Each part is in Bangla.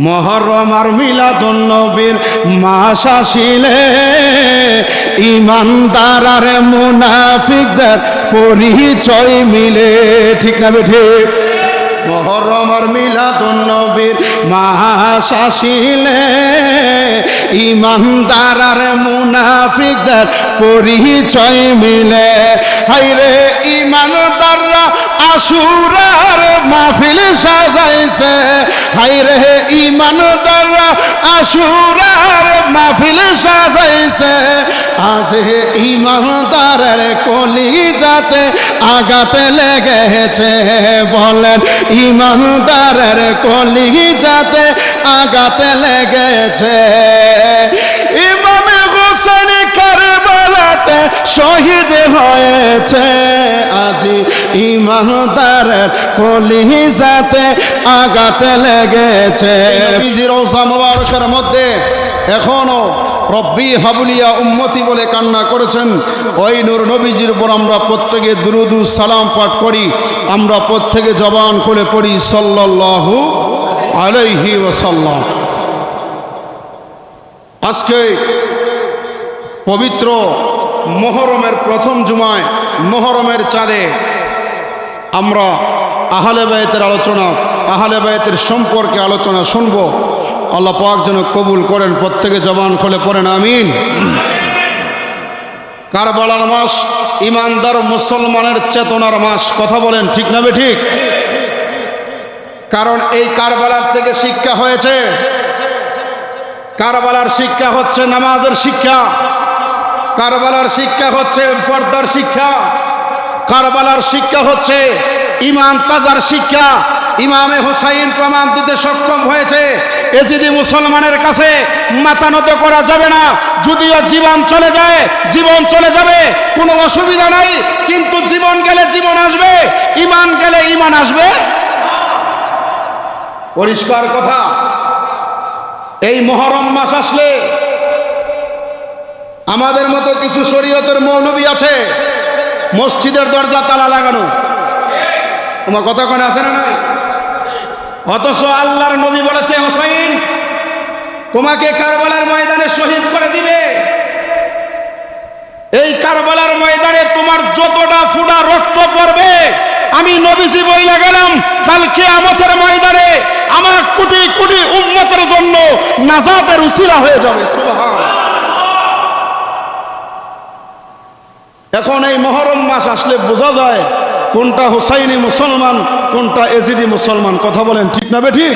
মুহররম আর মিলাদুন নবীর মাস আসিলে ঈমানদার আর মুনাফিকদের পরিচয় মিলে। ঠিক না ঠিক? মুহররম আর মিলাদুন নবীর মাস আসিলে ঈমানদার আর মুনাফিকদের পরিচয় মিলে। হায়রে ঈমানদাররা আশুরার মাহফিল সাজাইছে, হায়রে ঈমানদাররা আশুরার মাহফিল সাজাইছে। আজ ঈমানদারের কলিজাতে আঘাত লেগেছে, বলেন ঈমানদারের কলিজাতে আঘাত লেগেছে। ইমাম হোসেন কারবালাতে শহীদ হয়েছে, আজ ঈমানদারের কলিজাতে আঘাত লেগেছে। নবীজির রওজা মুবারকের মধ্যে এখনো রব্বি হাবুলিয়া উম্মতি বলে কান্না করেছেন। ওই নূর নবীজির উপর আমরা প্রত্যেকে দুরুদ সালাম পাঠ করি, আমরা প্রত্যেকে জবান খুলে পড়ি সাল্লাল্লাহু আলাইহি ওয়াসাল্লাম। আজকে পবিত্র মুহররমের প্রথম জুমায়, মুহররমের চাঁদে আমরা আহলে বায়তের আলোচনা, আহলে বায়তের সম্পর্কে আলোচনা শুনব। আল্লাহ পাক যেন কবুল করেন। প্রত্যেকে জবান খুলে পড়েন আমিন। কারবালার মাস ঈমানদার মুসলমানের চেতনার মাস। কথা বলেন ঠিক না ঠিক? কারণ এই কারবালার থেকে শিক্ষা হয়েছে। কারবালার শিক্ষা হচ্ছে নামাজের শিক্ষা, কারবালার শিক্ষা হচ্ছে পর্দার শিক্ষা, কারবালার শিক্ষা হচ্ছে ঈমান তাজার শিক্ষা। ইমামে হুসাইন প্রমাণ দিতে সক্ষম হয়েছে এজিদি মুসলমানের কাছে মাথা নত করা যাবে না। যদিও জীবন চলে যায়, জীবন চলে যাবে, কোনো অসুবিধা নাই, কিন্তু জীবন গেলে জীবন আসবে, ঈমান গেলে ঈমান আসবে। পরিষ্কার কথা। এই মুহররম মাস আসলে আমাদের মতো কিছু শরীয়তের মৌলবী আছে, মসজিদের দরজা তালা লাগানো। তোমার কথা কোন আছে না নাই? অথচ আল্লাহর নবী বলেছে, হুসাইন তোমাকে কারবালার ময়দানে শহীদ করে দিবে। এই কারবালার ময়দানে তোমার যতটা ফোঁটা রক্ত পড়বে, আমি নবীজি বইলা গেলাম, কাল কিয়ামতের ময়দানে আমার কোটি কোটি উম্মতের জন্য নাজাতের উসিলা হয়ে যাবে। সুবহানাল্লাহ। এখন এই মুহররম মাস আসলে বোঝা যায় কোনটা হুসাইনি মুসলমান, কোনটা এজিদি মুসলমান। কথা বলেন ঠিক না ঠিক?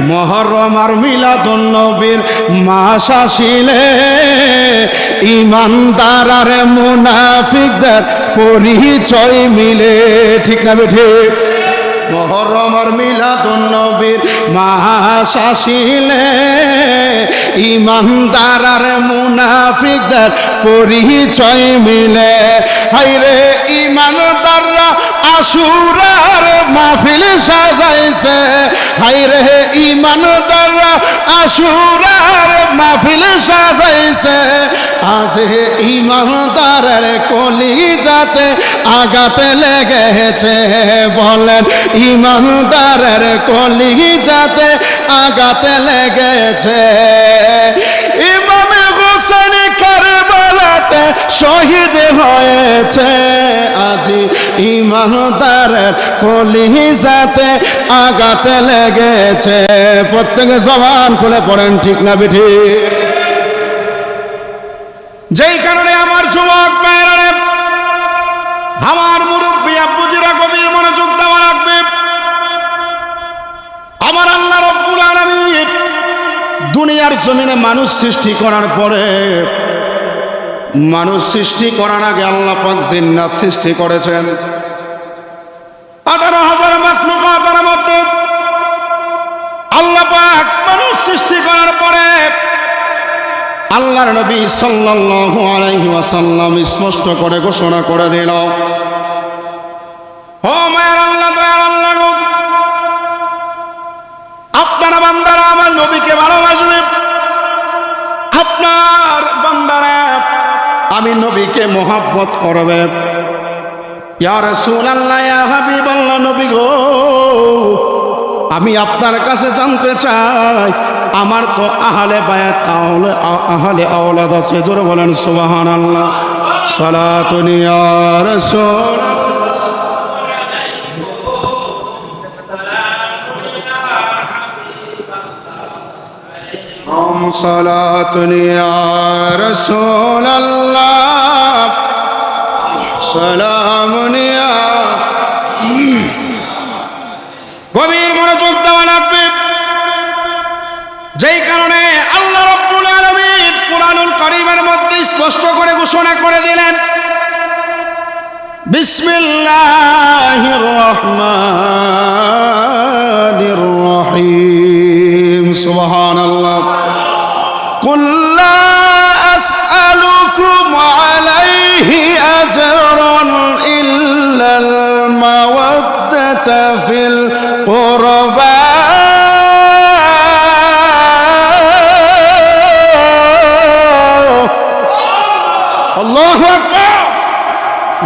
মুহররম আর মিলাদুন নবীর মাস আসিলে ঈমানদার আর মুনাফিকদের পরিচয় মিলে। ঠিক না ঠিক? মুহররম আর মিলাদুন নবীর মাস আসিলে ঈমানদার আর মুনাফিকদের পরিচয় মিলে। হায়রে ঈমানদাররা আশুরার মাহফিল সাজাইছে, হায়রে ঈমানদাররা আশুরার মাহফিল সাজাইছে। আজ ঈমানদারের কলিজাতে আঘাত লেগেছে, বলেন ঈমানদারের কলিজাতে আঘাত লেগেছে। ইমামে হোসেন কারবালাতে শহীদ হয়েছে, আজ ঈমানদারের কলিজাতে আঘাত লেগেছে। প্রত্যেকে জবান খুলে পড়েন ঠিক না ঠিক? যেই কারণে আমার যুবক ভাইরা, আমার মুরব্বী আব্বুজিরা গভীর মনোযোগ দেওয়া রাখবে। আমার আল্লাহ রাব্বুল আলামিন দুনিয়ার জমিনে মানুষ সৃষ্টি করার পরে, মানুষ সৃষ্টি করার আগে আল্লাহ পাক জিন্নাত সৃষ্টি করেছেন। 18,000 মাখলুকাতের মধ্যে আল্লাহ পাক মানুষ সৃষ্টি করার পরে আল্লাহর নবী সাল্লাল্লাহু আলাইহি ওয়াসাল্লাম স্পষ্ট করে ঘোষণা করে দিল, ও মায়ের আল্লাহ, দয়ার আল্লাহ, আপনারা বান্দারা আমার নবীকে ভালোবাসবে, আপনার বান্দারা আমি নবীকে মহব্বত করবে। ইয়া রাসূলুল্লাহ, ইয়া হাবিবাল্লাহ, নবী গো আমি আপনার কাছে জানতে চাই, আমার তো আহলে বায়াত আহলে আওলাদ আছে, জোরে বলেন সুবহানাল্লাহ। সালাতুন ইয়া রাসূল, সালাতুন ইয়া রাসূলাল্লাহ, সালামুন ইয়া। গভীর মনোযোগ দেওয়া লাগবে। যেই কারণে আল্লাহ রাব্বুল আলামিন কুরআনুল কারীমের মধ্যে স্পষ্ট করে ঘোষণা করে দিলেন, বিসমিল্লাহির রহমানির রহিম। সুবহানাল্লাহ। কুল লা আসআলুকুম আলাইহি আজরান ইল্লাল মাওয়াদ্দাতা ফিল কুরবা। আল্লাহু আকবার।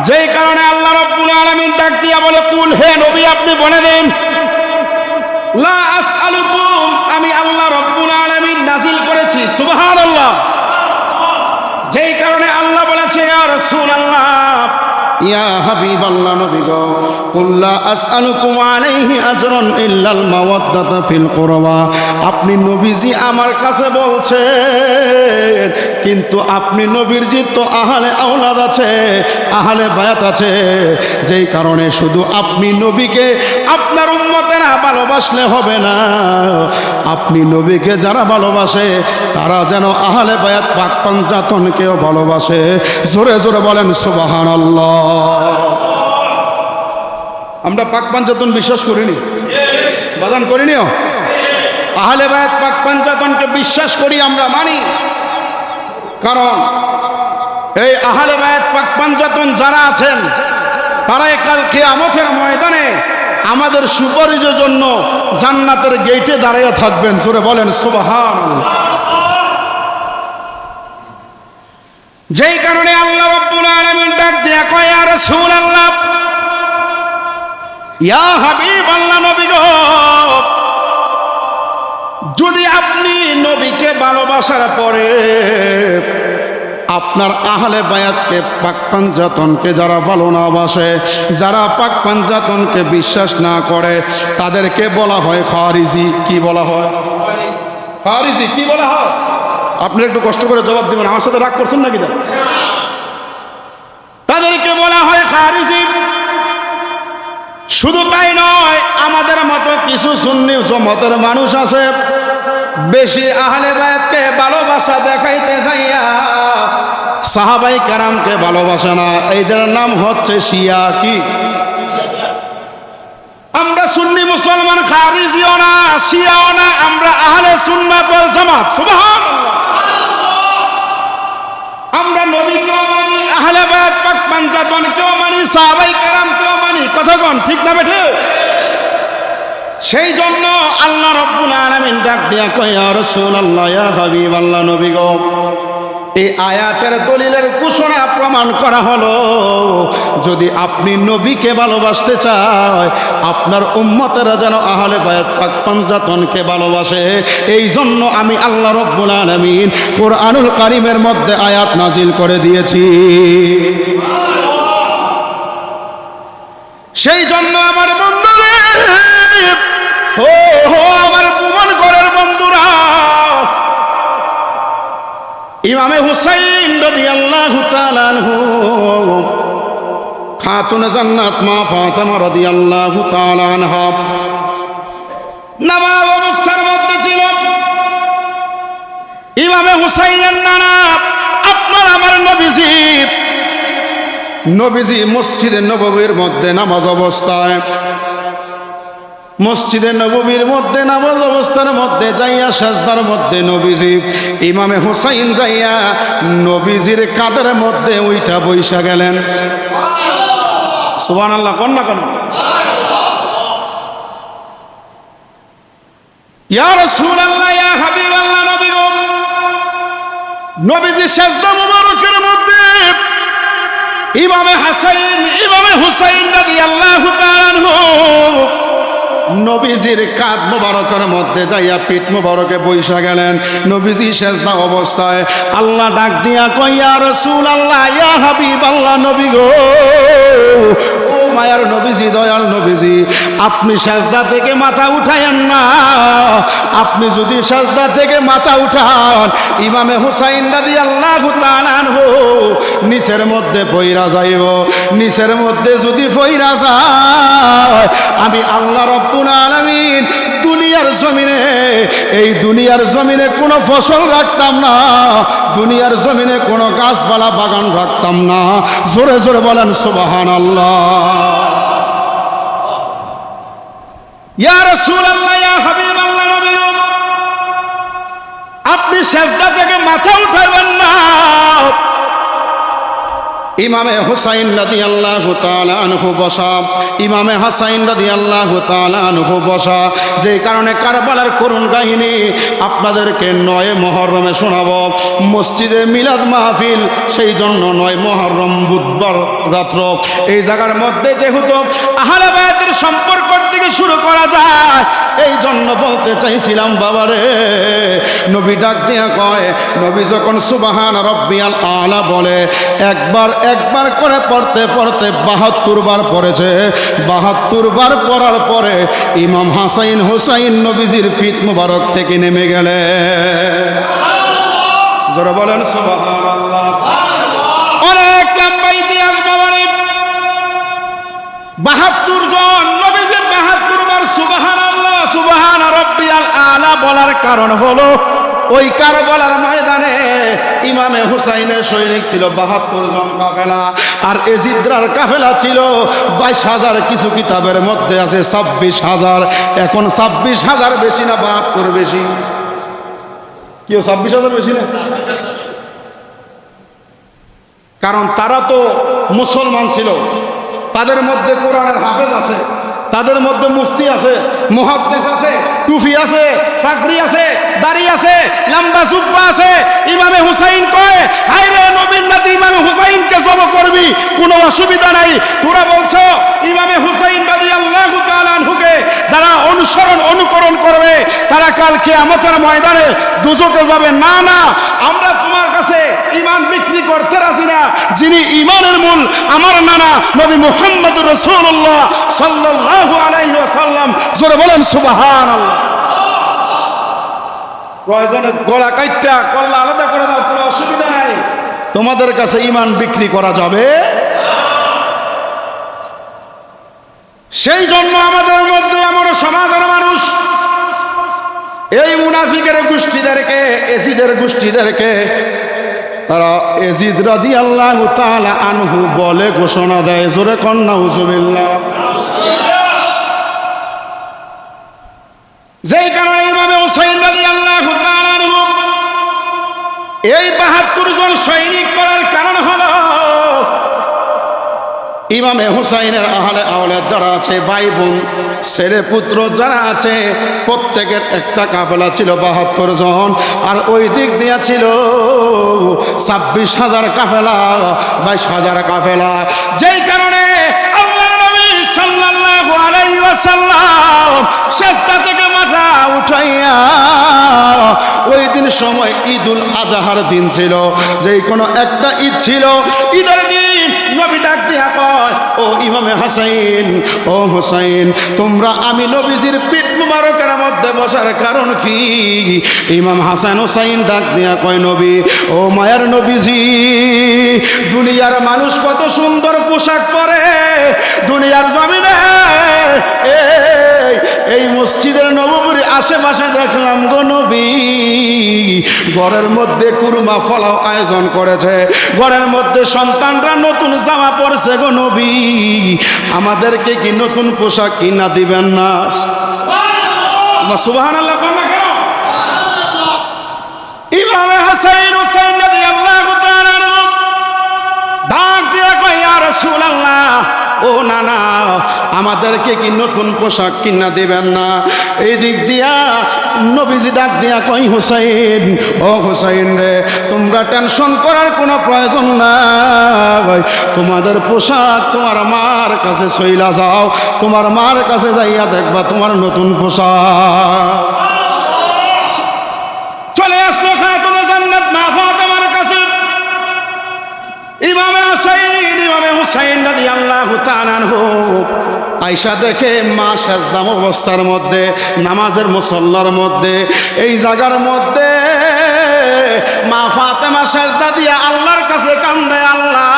যেই কারণে আল্লাহ রাব্বুল আলামিন ডাক দিয়া বলে, কুল, হে নবী আপনি বলে দেন, লা আসআলুকুম, আমি আল্লাহ রাব্বুল আলামিন নাজিল করেছি। সুবহানাল্লাহ। যেই কারণে আল্লাহ বলেছে, ইয়া রাসূলুল্লাহ, ইয়া হাবিবাল্লাহ, নবী গো, কুল লা আসআলুকুম আলাইহি আজরান ইল্লাল মাওয়াদ্দাতা ফিল কুরবা। আপনি নবীজি আমার কাছে বলছেন, কিন্তু আপনি নবীর জি তো আহলে আওলাদ আছে, আহলে বায়াত আছে। যেই কারণে শুধু আপনি নবীকে আপনার উম্মতেরা ভালোবাসলে হবে না, আপনি নবীকে যারা ভালোবাসে তারা যেন আহলে বায়াত পাক পাঞ্জাতনকেও ভালোবাসে। জোরে জোরে বলেন সুবহানাল্লাহ। আমরা পাক পাঞ্জাতন বিশ্বাস করিনি, বাজান করিনিও। আহলে বায়াত পাক পাঞ্জাতনকে বিশ্বাস করি, আমরা মানি। কারণ এই আহলে বায়াত পাক পাঞ্জাতন যারা আছেন, তারা কাল কিয়ামতের ময়দানে আমাদের সুপারিশের জন্য জান্নাতের গেটে দাঁড়িয়ে থাকবেন। জোরে বলেন সুবহানাল্লাহ। যেই কারণে আল্লাহ রাব্বুল আলামিন ডাক দিয়া কয়, ইয়া রাসূলুল্লাহ, ইয়া হাবিবাল্লাহ, নবী গো, যদি আপনি নবীকে ভালোবাসার পরে আপনার আহলে বায়াতকে পাক পাঞ্জাতনকে যারা ভালো না বাসে, যারা পাক পাঞ্জাতনকে বিশ্বাস না করে, তাদেরকে বলা হয় খারিজি। কি বলা হয়? খারিজি। কি বলা হয়? আপনি একটু কষ্ট করে জবাব দিবেন, আমার সাথে রাগ করছেন নাকি? তাদেরকে বলা হয় খারিজি। শুধু তাই নয়, আমাদের মতো কিছু সুন্নি জমাতের মানুষ আছে, বেশি আহলে বায়াতকে ভালোবাসা দেখাইতে যাইয়া সাহাবাই কেরামকে ভালোবাসে না। এইদের নাম হচ্ছে শিয়া। কি? আমরা সুন্নি মুসলমান, খারিজিও না, শিয়াও না, আমরা আহলে সুন্নাত ওয়াল জামাত। সুবহানাল্লাহ। আমরা নবীকেও মানি, আহলে বায়াত পাক পাঞ্জাতনকেও মানি, সাহাবাই কেরামকেও মানি। কথা কোন ঠিক না বেঠে? সেই জন্য আল্লাহ রাব্বুল আলামিন ডাক দিয়া কয়, ইয়া রাসূলুল্লাহ, ইয়া হাবিবাল্লাহ, নবী গো, এই আয়াতের দলিলের ঘোষণা প্রমাণ করা হলো, যদি আপনি নবীকে ভালোবাসতে চায়, আপনার উম্মতেরা যেন আহলে বায়াত পাক পাঞ্জাতনকে ভালোবাসে। এই জন্য আমি আল্লাহ রাব্বুল আলামিন কুরআনুল কারীমের মধ্যে আয়াত নাজিল করে দিয়েছি। সেই জন্য আমার বন্ধুরা, আমার প্রমাণ করার বন্ধুরা, ইমামে হুসাইন রাদিয়াল্লাহু তাআলা আনহু, খাতুনে জান্নাত মা ফাতেমা রাদিয়াল্লাহু তাআলা আনহা নামাজ অবস্থার মধ্যে ছিল। ইমামে হুসাইনের নানা আপনার আমার নবীজি মসজিদে নববীর মধ্যে নামাজ অবস্থায়, মসজিদে নববীর মধ্যে নামাজ অবস্থার মধ্যে যাইয়া সাজদার মধ্যে নবীজি, ইমামে হুসাইন যাইয়া নবীজির কাঁধের মধ্যে উইঠা বইসা গেলেন। সুবহানাল্লাহ। কোন না কোন? ইয়া রাসূলুল্লাহ, ইয়া হাবিবাল্লাহ, নবী গো, নবীজি সাজদা মুবারকের মধ্যে ইমামে হুসাইন রাদিয়াল্লাহু তাআলা আনহু নবীজির কাঁধ মোবারকের মধ্যে যাইয়া পিঠ মোবারকে বইসা গেলেন। নবীজি সেজদা অবস্থায় আল্লাহ ডাক দিয়া কই ইয়া রাসূলুল্লাহ ইয়া হাবিবাল্লাহ, নবী গো, ও মায়ার নবীজি, দয়াল নবীজি, আপনি সেজদা থেকে মাথা উঠায়েন না। আপনি যদি সেজদা থেকে মাথা উঠান, ইমামে হুসাইন রাদিয়াল্লাহু তাআলা আনহু নিচের মধ্যে পইরা যাইব। নিচের মধ্যে যদি পইরা যায়, আমি আল্লাহ রাব্বুল আলামিন দুনিয়ার জমিনে, এই দুনিয়ার জমিনে কোনো ফসল রাখতাম না, দুনিয়ার জমিনে কোনো গাছপালা বাগান রাখতাম না। জোরে জোরে বলেন সুবহানাল্লাহ। ইয়া রাসূলুল্লাহ ইয়া হাবিবাল্লাহ, নবী আপনি সেজদা থেকে মাথা উঠাইবেন না। ইমামে হুসাইন রাদিয়াল্লাহু তাআলা আনহু বসা, ইমামে হাসাইন রাদিয়াল্লাহু তাআলা আনহু বসা। যেই কারণে কারবালার করুণ কাহিনী আপনাদেরকে 9 মুহররমে শোনাবো। মসজিদে মিলাদ মাহফিল, সেই জন্য 9 মুহররম বুধবার রাত্র এই জায়গার মধ্যে যেহেতু আহলে বায়াতের সম্পর্ক থেকে শুরু করা যায়, এই জন্য বলতে চাইছিলাম বাবারে, নবী ডাক দিয়া কয়, নবী যখন সুবহান রাব্বিয়াল আলা বলে একবার একবার করে পড়তে পড়তে 72 বার পড়েছে। 72 বার পড়ার পরে ইমাম হাসাইন হুসাইন নবীজির পিঠ মুবারক থেকে নেমে গেলে। জোরে বলেন সুবহানাল্লাহ। অনেক লম্বা ইতিহাস বাবারে, 72 জন নবীজির 72 বার সুবহানাল্লাহ সুবহান রাব্বিয়াল আলা বলার কারণ হলো ওই কারবালার ময়দানে ইমামে হুসাইনের সৈনিক ছিল 72 জন কাফেলা, আর এজিদরার কাফেলা ছিল 22,000। কিছু কিতাবের মধ্যে আছে 26,000। এখন 26,000 বেশি না 72 বেশি? কেউ 26,000 বেশি না? কারণ তারা তো মুসলমান ছিল, তাদের মধ্যে কোরআনের হাফেজ আছে, তাদের মধ্যে মুফতি আছে, মুহাদ্দিস আছে, টুফি আছে, ফাকরি আছে, দাড়ি আছে, লম্বা জুব্বা আছে। ইমামে হুসাইন কয়, হায়রে নবীর নাতি ইমামে হুসাইনকে জব করবি, কোনো অসুবিধা নাই। তোরা বলছো ইমামে হুসাইন রাদিয়াল্লাহু তাআলা আনহুকে যারা অনুকরণ করবে তারা কাল কিয়ামতের ময়দানে দুজকে যাবে। না না, আমরা তোমার কাছে ঈমান বিক্রি করতে রাজি না। যিনি ঈমানের মূল আমার নানা নবী মুহাম্মদুর রাসূলুল্লাহ সাল্লাল্লাহু আলাইহি ওয়াসাল্লাম। জোরে বলেন সুবহানাল্লাহ। প্রয়োজনে গলা কাইটটা কল্লা আলাদা করে দাও, কোনো অসুবিধা নাই। তোমাদের কাছে ঈমান বিক্রি করা যাবে। সেই জন্য আমাদের মধ্যে এমন সমাজের মানুষ এই মুনাফিকের গোষ্ঠীদেরকে, এজিদের গোষ্ঠীদেরকে তারা এজিদ রাদিয়াল্লাহু তাআলা আনহু বলে ঘোষণা দেয়। জোরে কন নাউজুবিল্লাহ। যেই কারণে ইমামে হুসাইন রাদিয়াল্লাহু তাআলা আনহু এই 72 জন সৈনিক করার কারণ হলো ইমামে হুসাইনের আহলে আওলাদ যারা আছে, ভাই বোন ছেলে পুত্র যারা আছে, প্রত্যেকের একটা কাফেলা ছিল 72 জন, আর ওই দিক দিয়া ছিল 26,000 কাফেলা, 22,000 কাফেলা। যেই কারণে আল্লাহর নবী সাল্লাল্লাহু আলাইহি ওয়াসাল্লাম সেজদা থেকে মাথা উঠাইয়া, ওই দিন সময় ঈদুল আজহার দিন ছিল, যেই কোনো একটা ঈদ ছিল, ঈদের দিন নবী ডাক দিয়া কয়, ও ইমামে হাসাইন, ও হুসাইন, তোমরা আমি নবীজির পিঠ মুবারকের মধ্যে বসার কারণ কি? ইমাম হাসান হুসাইন ডাক দিয়া কয়, নবী, ও মায়ার নবীজি, দুনিয়ার মানুষ কত সুন্দর পোশাক পরে, দুনিয়ার জমিনে এই মসজিদের নববীর আশেপাশে দেখলাম গো নবী, ঘরের মধ্যে কুরমা ফলাও আয়োজন করেছে, ঘরের মধ্যে সন্তানরা নতুন জামা পরছে গো নবী, আমাদেরকে কি নতুন পোশাক কিনা দিবেন না? সুবহানাল্লাহ। ইমামে হাসান হুসাইন রাদিয়াল্লাহু তাআলা ডাক দিয়ে কয়, ইয়া রাসূলুল্লাহ, ও না না, আমাদেরকে কি নতুন পোশাক কিনা দিবেন না? এই দিক দিয়া নবীজি ডাক দিয়া কই, হুসাইন, ও হুসাইন রে, তোমরা টেনশন করার কোনো প্রয়োজন নাই। তোমাদের পোশাক তোমার মার কাছে চইলা যাও, তোমার মার কাছে যাইয়া দেখবা তোমার নতুন পোশাক। চলে আসলো খাতুনে জান্নাত মা ফাতেমার কাছে। ইমামে হুসাইন রাদিয়াল্লাহু তাআলা আনহু আয়েশা দেখে মা সেজদা অবস্থার মধ্যে, নামাজের মুসল্লার মধ্যে, এই জায়গার মধ্যে মা ফাতেমা সেজদা দিয়া আল্লাহর কাছে কান্দে, আল্লাহ,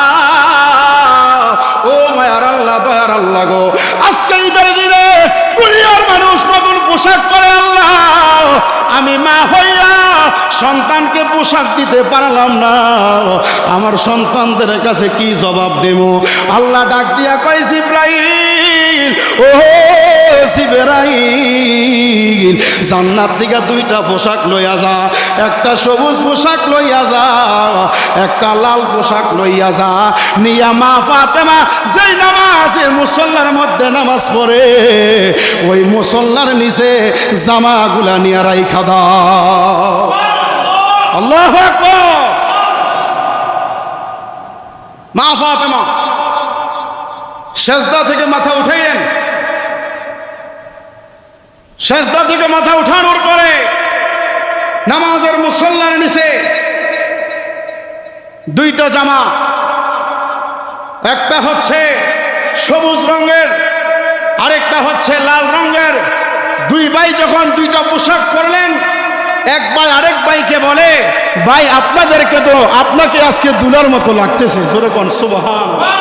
ও মায়ার আল্লাহ, দয়ার আল্লাহ গো, আজকে ঈদের দিনে দুনিয়ার মানুষ নতুন পোশাক পরে, আল্লাহ, আমি মা হইয়া সন্তানকে পোশাক দিতে পারলাম না, আমার সন্তানদের কাছে কি জবাব দেব? আল্লাহ ডাক দিয়া কয়, জিবরাইল, ও জিবরাইল, জান্নাত থেকে দুইটা পোশাক লইয়া যা, একটা সবুজ পোশাক লইয়া যা, একটা লাল পোশাক লইয়া যা, নিয়া মা ফাতেমা যেই নামাজের মুসল্লার মধ্যে নামাজ পড়ে, ওই মুসল্লার নিচে জামাগুলা নিয়ে রাইখা দাও। আল্লাহু আকবার। মা ফাতেমা সেজদা থেকে মাথা উঠাইলেন। সেজদা থেকে মাথা উঠানোর পরে নামাজের মুসল্লার নিচে দুইটা জামা, একটা হচ্ছে সবুজ রঙের, আরেকটা হচ্ছে লাল রঙের। দুই ভাই যখন দুইটা পোশাক পরলেন, এক ভাই আরেক ভাইকে বলে, ভাই আপনাদেরকে তো, আপনাকে আজকে দুলার মতো লাগতেছে, জোরে কোন সুবহানাল্লাহ।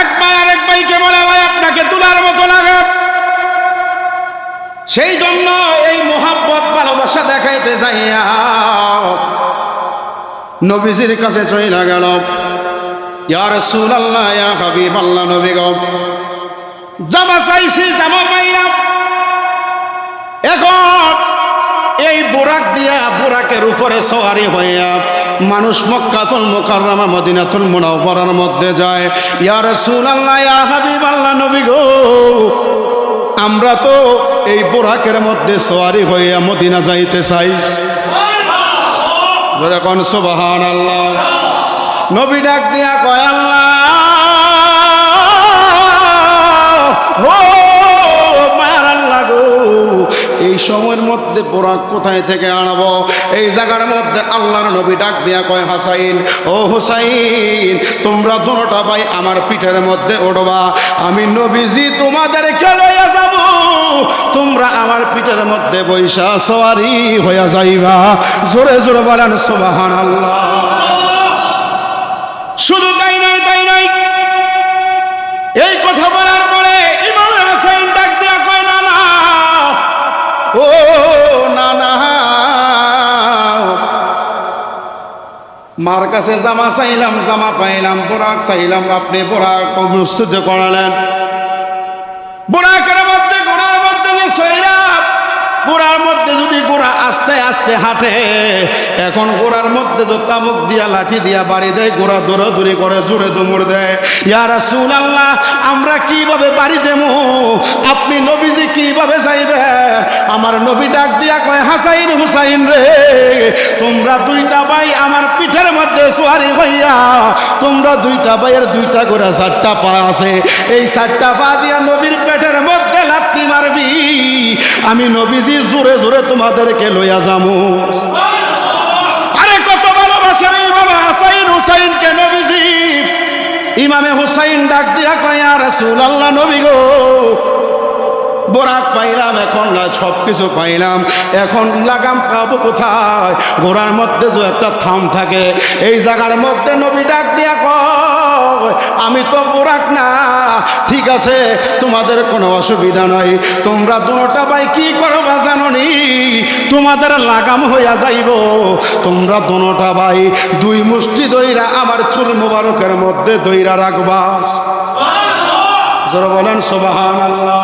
এক ভাই আরেক ভাইকে বলে, ভাই আপনাকে দুলার মতো লাগে। সেই জন্য এই মোহাব্বত ভালোবাসা দেখাইতে যাইয়া নবীজির কাছে চইলা গেল, ইয়া রাসূলুল্লাহ, ইয়া হাবিবাল্লাহ, নবী গো, জামা চাইছি, জামা পাইলাম। এখন এই বুরাক দিয়া, বুরাকের উপরে সওয়ারি হইয়া মানুষ মক্কাতুল মুকাররমা মদিনাতুল মুনাওয়ারার মধ্যে যায়। ইয়া রাসূলুল্লাহ, ইয়া হাবিবাল্লাহ, নবী গো, আমরা তো এই বুরাকের মধ্যে সওয়ারি হইয়া মদিনা যাইতে চাই। জোরে কোন সুবহানাল্লাহ। নবী ডাক দিয়া কয়, আল্লাহ, ও মায়ার আল্লাহ গো, এই সময়ের মধ্যে বুরাক কোথায় থেকে আনবো? এই জায়গার মধ্যে আল্লাহর নবী ডাক দিয়া কয়, হাসাইন, ও হুসাইন, তোমরা দুটা ভাই আমার পিঠের মধ্যে উঠবা, আমি নবীজি তোমাদেরকে লইয়া যাব, তোমরা আমার পিঠের মধ্যে বৈশা সওয়ারি হইয়া যাইবা। জোরে জোরে বলেন সুবহানাল্লাহ। শুধু তাই নয়, তাই নয়, এই কথা বলার পরে ইমাম হাসান ডাক দিয়া কয়, না না, ও না না, মার কাছে জামা চাইলাম, জামা পাইলাম, বোরাক চাইলাম, আপনি বোরাক প্রস্তুত করালেন। বোরাকের মধ্যে, গোড়ার মধ্যে যে সৈরা, গোড়ার মধ্যে যদি গোড়া আস্তে আস্তে হাঁটে, এখন গোড়ার মধ্যে যে তাবুক দিয়া, লাঠি দিয়া বাড়ি দেয়, গোড়া দৌড়াদৌড়ি করে, জোরে দৌড় দেয়। ইয়া রাসূলুল্লাহ, আমরা কিভাবে বাড়ি দেব? আপনি নবীজি কিভাবে যাইবে? আমার নবী ডাক দিয়া কয়, হাসাইন, হুসাইন রে, তোমরা দুইটা ভাই আমার পিঠের মধ্যে সওয়ারি হইয়া, তোমরা দুইটা ভাইয়ের দুইটা করে চারটা পা আছে, এই চারটা পা দিয়া নবীর পেটের মধ্যে লাথি মারবি, আমি নবীজি জোরে জোরে তোমাদেরকে লইয়া যামু। আরে কত ভালোবাসার ইমাম হাসাইন হুসাইনকে নবীজি। ইমামে হুসাইন ডাক দিয়া কয়, ইয়া রাসূলুল্লাহ, নবী গো, বোরাক পাইলাম, এখন না সব কিছু পাইলাম, এখন লাগাম পাবো কোথায়? ঘোড়ার মধ্যে যে একটা থাম থাকে, এই জায়গার মধ্যে নবী ডাক দিয়া কয়, আমি তো বোরাক না, ঠিক আছে, তোমাদের কোনো অসুবিধা নাই, তোমরা দুটা ভাই কি করবা জানোনি? তোমাদের লাগাম হইয়া যাইব, তোমরা দুটা ভাই দুই মুষ্টি দইরা আমার চুল মোবারকের মধ্যে দইরা রাখবা। জোরে বলেন সুবহানাল্লাহ।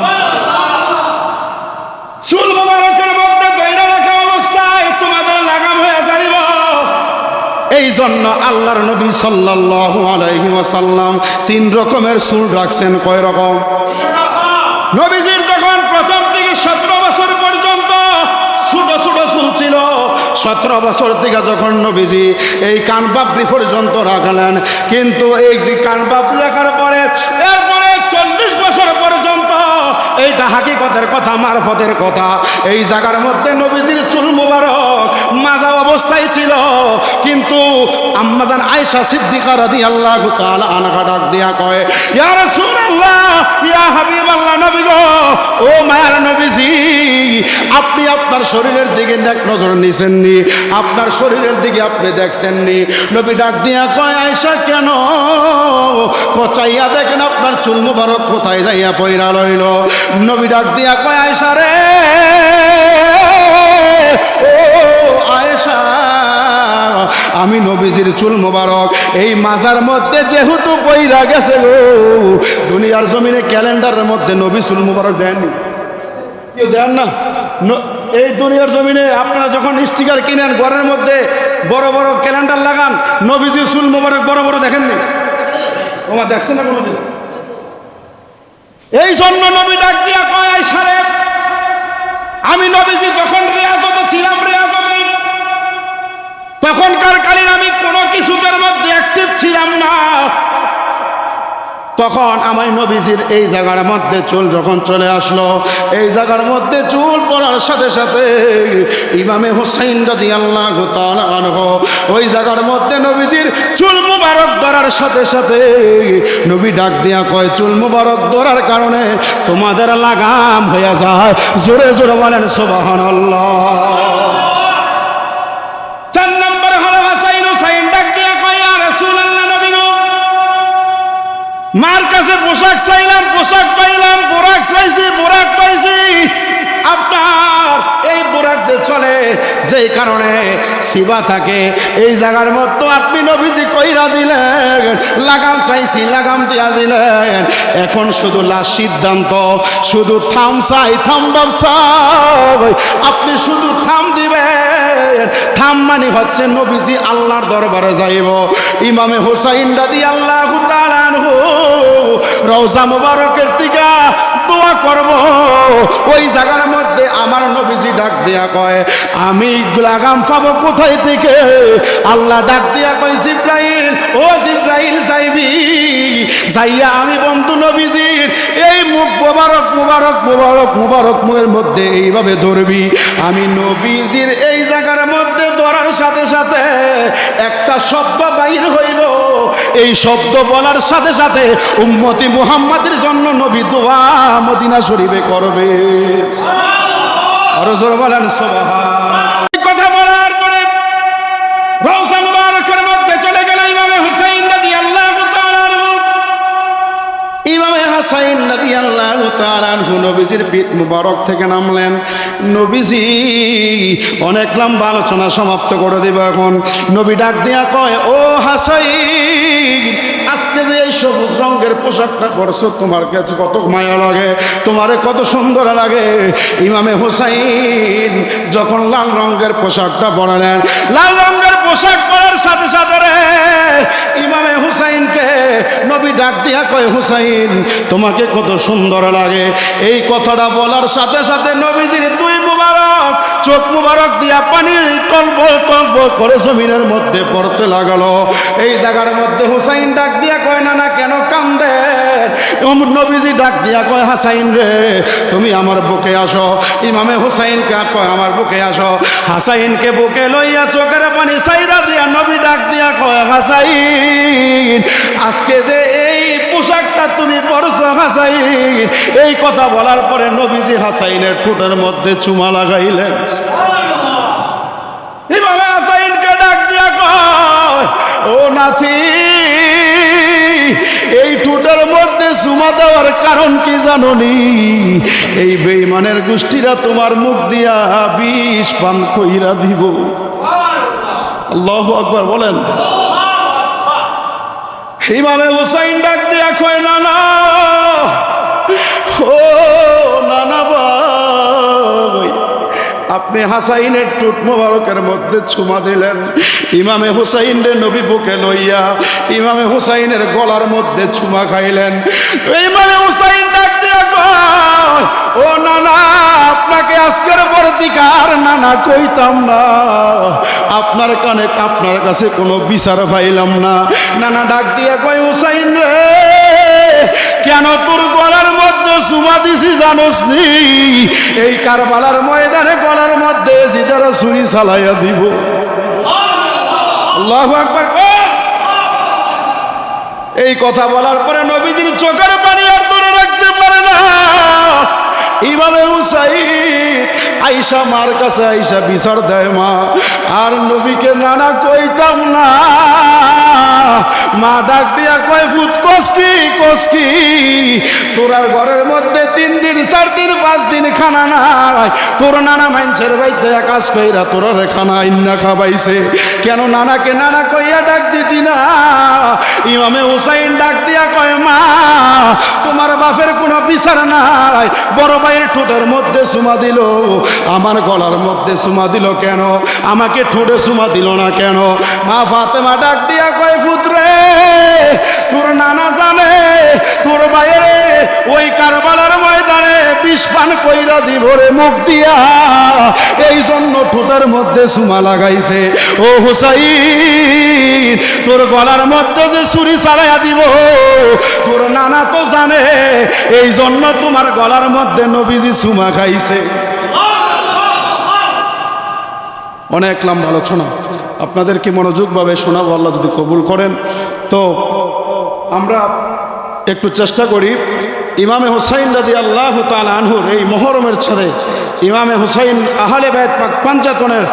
চুল মোবারকের মধ্যে দইরা রাখা অবস্থায় তোমাদের লাগাম হয়ে যাইব। এই এই জন্য আল্লাহর নবী সাল্লাল্লাহু আলাইহি ওয়াসাল্লাম 3 রকমের চুল রাখছেন। কয় রকম? নবীজির যখন প্রথম থেকে 17 বছর পর্যন্ত ছোট ছোট চুল ছিল, 17 বছর থেকে যখন নবীজি এই কানপাপড়ি পর্যন্ত রাখলেন, কিন্তু এই যে কানপাপড়ি রাখার পরে এরপরে 40 বছর পর্যন্ত, এইটা হাকিকতের কথা, মারফতের কথা, এই জায়গার মধ্যে নবীজির চুল মুবারক মাজা অবস্থায় ছিল। কিন্তু আম্মাজান আয়েশা সিদ্দিকা রাদিয়াল্লাহু তাআলা আনহা ডাক দিয়া কয়, ইয়া রাসূলুল্লাহ, ইয়া হাবিবাল্লাহ, নবী গো, ও মায়ার নবীজি, আপনি আপনার শরীরের দিকে এক নজর নিছেননি, আপনার শরীরের দিকে আপনি দেখছেননি। নবী ডাক দিয়া কয়, আয়েশা কেন? পচাইয়া দেখেন আপনার চুল মুবারক কোথায় যাইয়া পয়রা লইল। নবী ডাক দিয়া কয়, আয়েশা রে, ও আয়েশা, আমি নবীজির চুল মোবারক এই মাজার মধ্যে যেহেতু পয়রা গেছে গো, দুনিয়ার জমিনে ক্যালেন্ডারের মধ্যে নবী চুল মোবারক দেননি, কেউ দেন না। এই দুনিয়ার জমিনে আপনারা যখন স্টিকার কিনেন, ঘরের মধ্যে বড় বড় ক্যালেন্ডার লাগান, নবীজির চুল মোবারক বড় বড় দেখেননি? তোমার দেখছেন না কোনোদিন? এই জন্য নবী ডাক দিয়া কয়, আয়েশা রে, আমি নবীজি যখন রিয়াজতে ছিলাম, রিয়াজতে, তখনকার কালীন আমি কোনো কিছুটার মধ্যে অ্যাক্টিভ ছিলাম না। তখন আমার নবীজির এই জায়গার মধ্যে চুল যখন চলে আসলো, এই জায়গার মধ্যে চুল পড়ার সাথে সাথে ইমামে হুসাইন রাদিয়াল্লাহু তাআলা আনহু ওই জায়গার মধ্যে নবীজির চুল মুবারক ধরার সাথে সাথে নবী ডাক দিয়া কয়, চুল মুবারক ধরার কারণে তোমাদের লাগাম হয়ে যায়। জোরে জোরে বলেন সুবহানাল্লাহ। মার কাছে পোশাক চাইলাম, পোশাক পাইলাম, বোরাক চাইছি, বোরাক পাইছি। আপনার এই বোরাক যে চলে, যেই কারণে শিবা থাকে, এই জায়গার মধ্যে আপনি নবীজি কইরা দিলেন, লাগাম চাইছি, লাগাম দিয়া দিলেন। এখন শুধু লাস্ট সিদ্ধান্ত, শুধু থাম চাই, থাম চাই, আপনি শুধু থাম দিবেন। থাম মানে হচ্ছে নবীজি আল্লাহর দরবারে যাইব। ইমামে হুসাইন রাদিয়াল্লাহু তাআলা আনহু রওজা মুবারকের থেকে দোয়া করব। ওই জায়গার মধ্যে আমার নবীজি ডাক দিয়া কয়, আমি লাগাম পাবো কোথায় থেকে? আল্লাহ ডাক দিয়া কয়, জিবরাইল, ও জিবরাইল, যাইবি, যাইয়া আমি বন্ধু নবীজির এই মুখ মুবারক মুবারক মুবারক মুবারক মুখের মধ্যে এইভাবে ধরবি। আমি নবীজির এই জায়গার মধ্যে ধরার সাথে সাথে একটা শব্দ বাইর হইল। এই শব্দ বলার সাথে সাথে উম্মতি মুহাম্মাদের জন্য নবী দোয়া মদিনা শরীফে করবে। আরো জোরে বলেন সুবহানাল্লাহ। এই কথা বলার পরে রওজা মুবারকের মধ্যে চলে গেল ইমামে হুসাইন রাদিয়াল্লাহু তাআলা আনহু। ইমামে হুসাইন রাদিয়াল্লাহু তাআলা আনহু নবীজির পিঠ মুবারক থেকে নামলেন। নবীজি অনেক লম্বা আলোচনা সমাপ্ত করে দেব। এখন নবী ডাক দিয়া কয়, ও হাসাইন, আজকে যে এই সবুজ রঙের পোশাকটা পরছো, তোমার কাছে কত মায়া লাগে, তোমারে কত সুন্দর লাগে। ইমামে হুসাইন যখন লাল রঙের পোশাকটা পরালেন, লাল রঙের পোশাক পরার সাথে সাথে রে ইমামে হুসাইনকে নবী ডাক দিয়া কয়, হুসাইন, তোমাকে কত সুন্দর লাগে। এই কথাটা বলার সাথে সাথে নবীজির দুই মুবারক চোখ মুবারক দিয়া পানি টলবল টলবল করে জমিনের মধ্যে পড়তে লাগলো। এই জায়গার মধ্যে হুসাইন ডাক দিয়া কয়, না না, কেন কান্দে? নবীজি ডাক দিয়া কয়, হাসাইন রে, তুমি আমার বুকে আসো। ইমামে হুসাইনকে কয়, আমার বুকে আসো। হাসাইনকে বুকে লইয়া চোখের পানি সাইরা দিয়া নবী ডাক দিয়া কয়, হাসাইন, আজকে যে এই পোশাকটা তুমি পরছো হাসাইন। এই কথা বলার পরে নবীজি হাসাইনের ঠোঁটের মধ্যে চুমা লাগাইলেন। ইমামে হাসাইনকে ডাক দিয়া কয়, ও নাতি, এই ঠোঁটের মধ্যে চুমা দেওয়ার কারণ কি জানোনি? এই বেঈমানের গোষ্ঠীরা তোমার মুখ দিয়া বিষ পান কইরা দিব। আল্লাহু আকবার বলেন। ইমামে হুসাইন ডাক দিয়া কয়, না না, ও নানা ভাই, আপনি হাসাইনের টুট মোবারকের মধ্যে চুমা দিলেন। ইমামে হুসাইন রে নবী বুকে লইয়া ইমামে হুসাইনের গলার মধ্যে চুমা খাইলেন। ইমামে হুসাইন ডাক দিয়া কয়, ও নানা, আপনাকে আজকের পর থেকে আর নানা কইতাম না, আপনার কানে আপনার কাছে কোনো বিচার পাইলাম না। নানা ডাক দিয়া কয়, হুসাইন রে, কেন তোর গলার মধ্যে চুমা দিছি জানোস নি? এই কারবালার ময়দানে গলার মধ্যে জিদারা ছুরি চালাইয়া দিব। আল্লাহু আকবার। এই কথা বলার পরে নবীজির চোখের পানি আর ধরে রাখতে পারে না। ইমামে হুসাইন আইসা মার কাছে আইসা বিচার দেয়, মা, আর নবীকে নানা কইতাম না। মা ডাক দিয়া কয়, ফুট কষ্টি কষ্টি, তোরার ঘরের মধ্যে 3 দিন 4 দিন 5 দিন খানা নাই, তোর নানা মাইনছের বাইচে কাজ কইরা তোরার খানা ইন্না খাবাইছে, কেন নানাকে নানা কইয়া ডাক দিতি না? ইমামে হুসাইন ডাক দিয়া কয়, মা, তোমার বাপের কোনো বিচার নাই। বড় ভাইয়ের ঠোঁটের মধ্যে চুমা দিল, আমার গলার মধ্যে চুমা দিল কেন? আমাকে ঠোঁটে চুমা দিল না কেন? মা ফাতেমা ডাক দিয়া কয়, পুত্রে, তোর নানা জানে তোর ভাইয়ের ওই কারবালার ময়দানে বিষ পান কইরা দিব রে মুখ দিয়া, এই জন্য ঠোঁটের মধ্যে চুমা লাগাইছে। ও হুসাইন, তোর গলার মধ্যে যে ছুরি চালাইয়া দিব তোর নানা তো জানে, এই জন্য তোমার গলার মধ্যে নবীজি চুমা খাইছে। অনেক লম্বা আলোচনা, আপনাদেরকে মনোযোগভাবে শোনাবো, আল্লাহ যদি কবুল করেন। তো আমরা একটু চেষ্টা করি ইমামে হুসাইন রাদিয়াল্লাহু তাআলা আনহুর এই মুহররমের ছাদে ইমামে হুসাইন আহলে বাইত পাক পঞ্চায়েতনের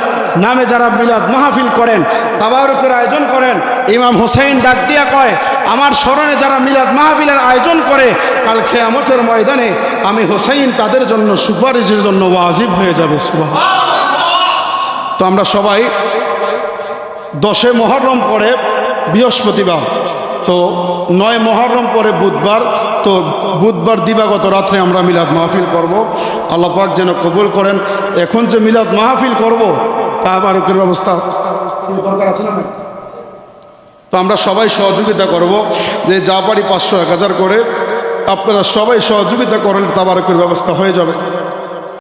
নামে যারা মিলাদ মাহফিল করেন, তাবারুকের আয়োজন করেন, ইমাম হুসাইন ডাক দিয়া কয়, আমার স্মরণে যারা মিলাদ মাহফিলের আয়োজন করে, কাল কিয়ামতের ময়দানে আমি হুসাইন তাদের জন্য সুপারিশের জন্য ওয়াজিব হয়ে যাবে। সুবহানাল্লাহ। তো আমরা সবাই 10 মুহররম পরে বৃহস্পতিবার, তো 9 মুহররম পরে বুধবার, তো বুধবার দিবাগত রাত্রে আমরা মিলাদ মাহফিল করব। আল্লাহ পাক যেন কবুল করেন। এখন যে মিলাদ মাহফিল করব, তাবারুকের ব্যবস্থা দরকার আছে না? তো আমরা সবাই সহযোগিতা করব, যে যা পারি 500 1000 করে আপনারা সবাই সহযোগিতা করেন, তাবারুকের ব্যবস্থা হয়ে যাবে।